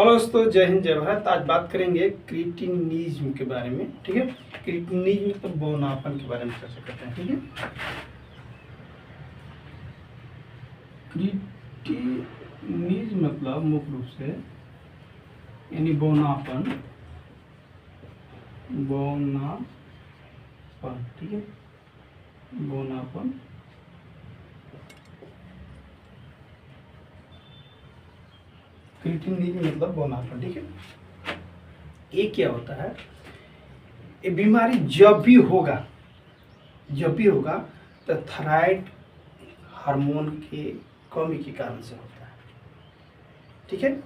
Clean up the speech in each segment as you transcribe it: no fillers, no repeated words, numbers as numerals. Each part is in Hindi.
हेलो दोस्तों, जय हिंद जय भारत। आज बात करेंगे क्रिटिनिज्म के बारे में। ठीक है, क्रिटिनिज्म तो बौनापन के बारे में चर्चा करते हैं। ठीक है, क्रिटिनिज्म मतलब मुख्य रूप से यानी बौनापन। ठीक है, बौनापन क्रिटिनिज्म मतलब बौनापन। ठीक है, ये क्या होता है? ये बीमारी जब भी होगा तो थायराइड हार्मोन के कमी के कारण से होता है। ठीक है,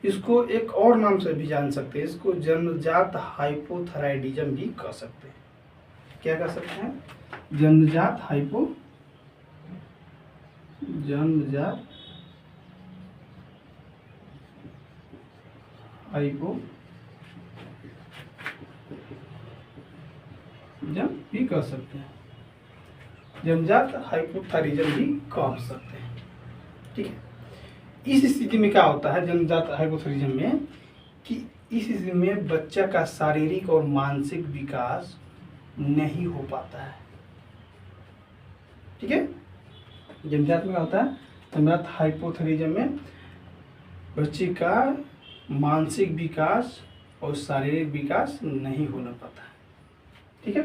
इसको एक और नाम से भी जान सकते हैं, इसको जन्मजात हाइपोथायराइडिज्म भी कह सकते हैं। क्या कह सकते हैं? जन्मजात भी कह सकते हैं, जन्मजात हाइपोथायराइडिज्म भी कह सकते हैं। ठीक है, इस स्थिति में क्या होता है जन्मजात हाइपोथायराइडिज्म में कि इस स्थिति में बच्चा का शारीरिक और मानसिक विकास नहीं हो पाता है। ठीक है, जन्मजात में क्या होता है? जन्मजात हाइपोथायराइडिज्म में बच्चे का मानसिक विकास और शारीरिक विकास नहीं होना पाता है। ठीक है,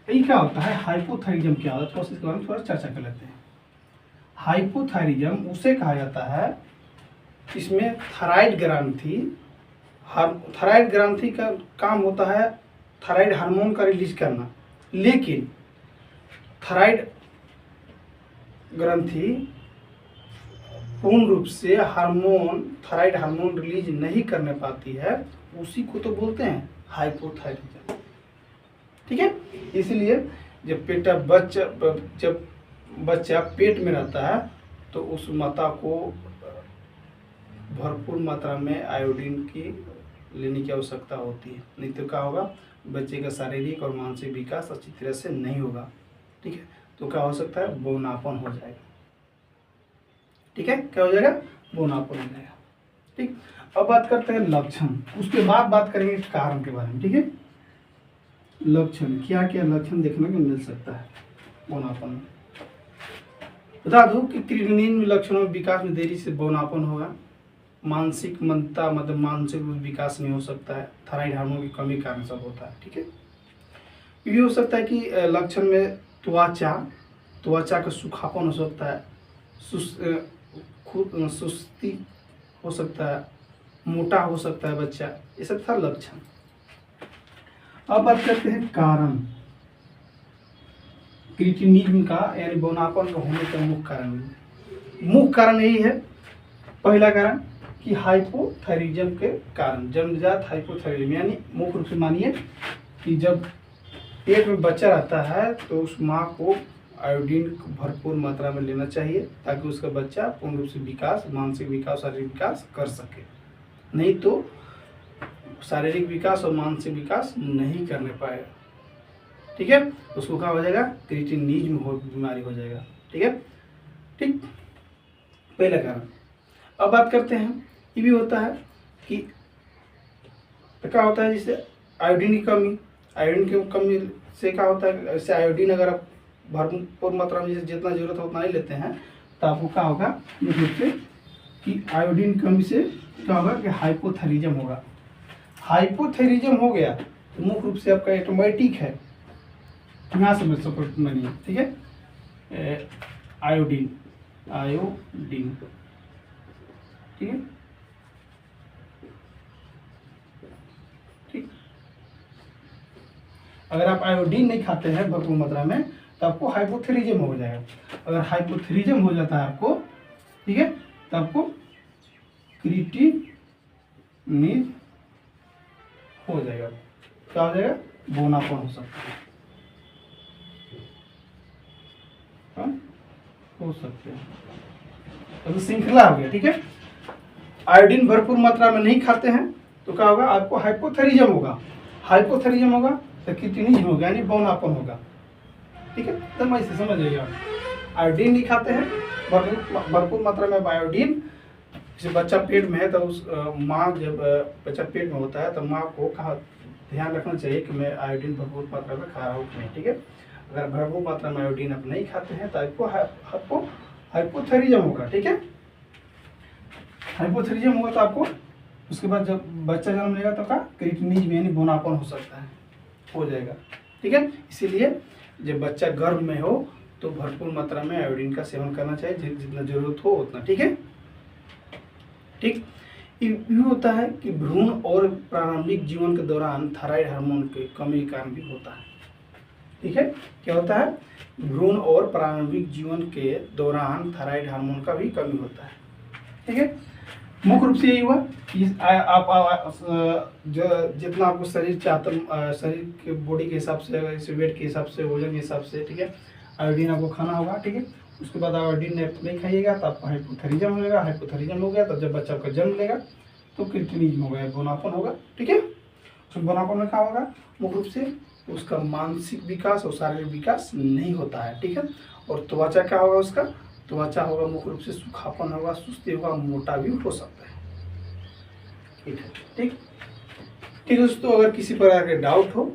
ये क्या होता है? हाइपोथायराइडिज्म क्या होता है? तो इसके बारे में थोड़ा चर्चा कर लेते हैं। हाइपोथायराइडिज्म उसे कहा जाता है इसमें थायराइड ग्रंथि का काम होता है थायराइड हार्मोन का रिलीज करना, लेकिन थायराइड ग्रंथि पूर्ण रूप से थायराइड हार्मोन रिलीज नहीं करने पाती है, उसी को तो बोलते हैं हाइपोथायराइडिज्म। ठीक है, इसलिए जब बच्चा पेट में रहता है तो उस माता को भरपूर मात्रा में आयोडीन की लेने की आवश्यकता होती है, नहीं तो क्या होगा? बच्चे का शारीरिक और मानसिक विकास अच्छी तरह से नहीं होगा। ठीक है, तो क्या हो सकता है? बौनापन हो जाएगा। ठीक है, क्या हो जाएगा? बौनापन हो जाएगा। ठीक, अब बात करते हैं लक्षण, उसके बाद बात करेंगे कारण के बारे में। ठीक है, लक्षण क्या क्या लक्षण देखने को मिल सकता है बौनापन में? बता दूं कि क्रिटिनिज्म लक्षणों में विकास में देरी से बौनापन होगा, मानसिक मंदता मतलब मानसिक विकास नहीं हो सकता है, थायराइड हार्मोन की कमी कारण सब होता है। ठीक है, ये हो सकता है कि लक्षण में त्वचा का सूखापन हो सकता है, सुस्ती हो सकता है, मोटा हो सकता है बच्चा, ये सब था लक्षण। अब बात करते हैं कारण। क्रिटिनिज्म का यानी बौनापन का होने का मुख्य कारण यही है। पहला कारण कि हाइपोथायराइडिज्म के कारण, जन्मजात हाइपोथायराइडिज्म यानी मुख्य रूप से मानिए कि जब पेट में बच्चा रहता है तो उस माँ को आयोडीन भरपूर मात्रा में लेना चाहिए ताकि उसका बच्चा पूर्ण रूप से विकास, मानसिक विकास, शारीरिक विकास कर सके, नहीं तो शारीरिक विकास और मानसिक विकास नहीं करने पाएगा। ठीक है, उसको क्या हो जाएगा? क्रिटिनिज्म बीमारी हो जाएगा। ठीक है, ठीक, पहला कारण। अब बात करते हैं, ये भी होता है कि क्या होता है जिससे आयोडीन की कमी से क्या होता है? जैसे आयोडीन अगर आप भरपूर मात्रा में जितना जरूरत है उतना नहीं लेते हैं तो आपको क्या होगा मुख्य रूप से कि आयोडीन कमी से क्या होगा कि हाइपोथायराइडिज्म होगा। हाइपोथायराइडिज्म हो गया तो मुख्य रूप से आपका ऑटोमेटिक है, यहाँ से मैं सपोर्ट मानिए। ठीक है, आयोडीन ठीक है, ठीक, अगर आप आयोडीन नहीं खाते हैं भरपूर मात्रा में तो आपको हाइपोथायराइडिज्म हो जाएगा। अगर हाइपोथायराइडिज्म हो जाता है आपको, ठीक है, तो आपको क्रिटिनिज्म हो जाएगा। क्या हो जाएगा? बौनापन हो सकता है, हो सकते हैं। तो श्रृंखला हो गया। ठीक है, आयोडीन भरपूर मात्रा में नहीं खाते हैं तो क्या होगा? आपको हाइपोथायराइडिज्म होगा तो क्रिटिनिज्म होगा यानी बौनापन होगा। ठीक है, तो ऐसे समझ जाइए आप। आयोडीन नहीं खाते हैं, भरपूर मात्रा में आयोडीन जैसे बच्चा पेट में है तो उस माँ जब बच्चा पेट में होता है तो माँ को कहा ध्यान रखना चाहिए कि मैं आयोडीन भरपूर मात्रा में खा रहा हूँ कि नहीं, ठीक है। अगर भरपूर मात्रा में आयोडीन आप नहीं खाते हैं तो आपको हाइपोथायरिज्म होगा, ठीक है। हाइपोथायरिज्म होगा तो आपको उसके बाद जब बच्चा जन्म लेगा तो क्या क्रिएटिनिन यानी बोनापन हो सकता है, हो जाएगा, ठीक है। इसीलिए जब बच्चा गर्भ में हो तो भरपूर मात्रा में आयोडीन का सेवन करना चाहिए, जितना जरूरत हो उतना, ठीक है। ठीक, ये होता है कि भ्रूण और प्रारंभिक जीवन के दौरान थायराइड हार्मोन की कमी के कारण भी होता है, ठीक है। क्या होता है, भ्रूण और प्रारंभिक जीवन के दौरान थायराइड हार्मोन का भी कमी होता है, ठीक है। मुख्य रूप से यही हुआ कि आप जो जितना आपको शरीर चाहता, शरीर के बॉडी के हिसाब से, वेट के हिसाब से, वजन के हिसाब से, ठीक है, आयोडीन आपको खाना होगा, ठीक है। उसके बाद आयोडीन नहीं खाइएगा तो आपको हाइपोथायरिज्म हो जाएगा। हाइपोथायरिज्म हो गया तो जब बच्चा का जन्म लेगा तो क्रिएटिनिन होगा, बोनापन होगा, ठीक है। तो बोनापन में क्या होगा, मुख्य रूप से उसका मानसिक विकास और शारीरिक विकास नहीं होता है, ठीक है। और त्वचा क्या होगा, उसका त्वचा होगा मुख्य रूप से सूखापन होगा, सुस्ती होगा, मोटा भी हो सकता है, ठीक है। ठीक ठीक दोस्तों, अगर किसी प्रकार के डाउट हो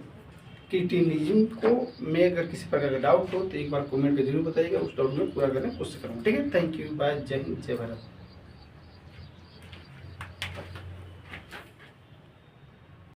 क्रिएटिनिन को में अगर किसी प्रकार का डाउट हो तो एक बार कमेंट में जरूर बताइएगा, उस डाउट में पूरा करने की कोशिश करूँगा, ठीक है। थैंक यू, बाय, जय हिंद, जय भारत।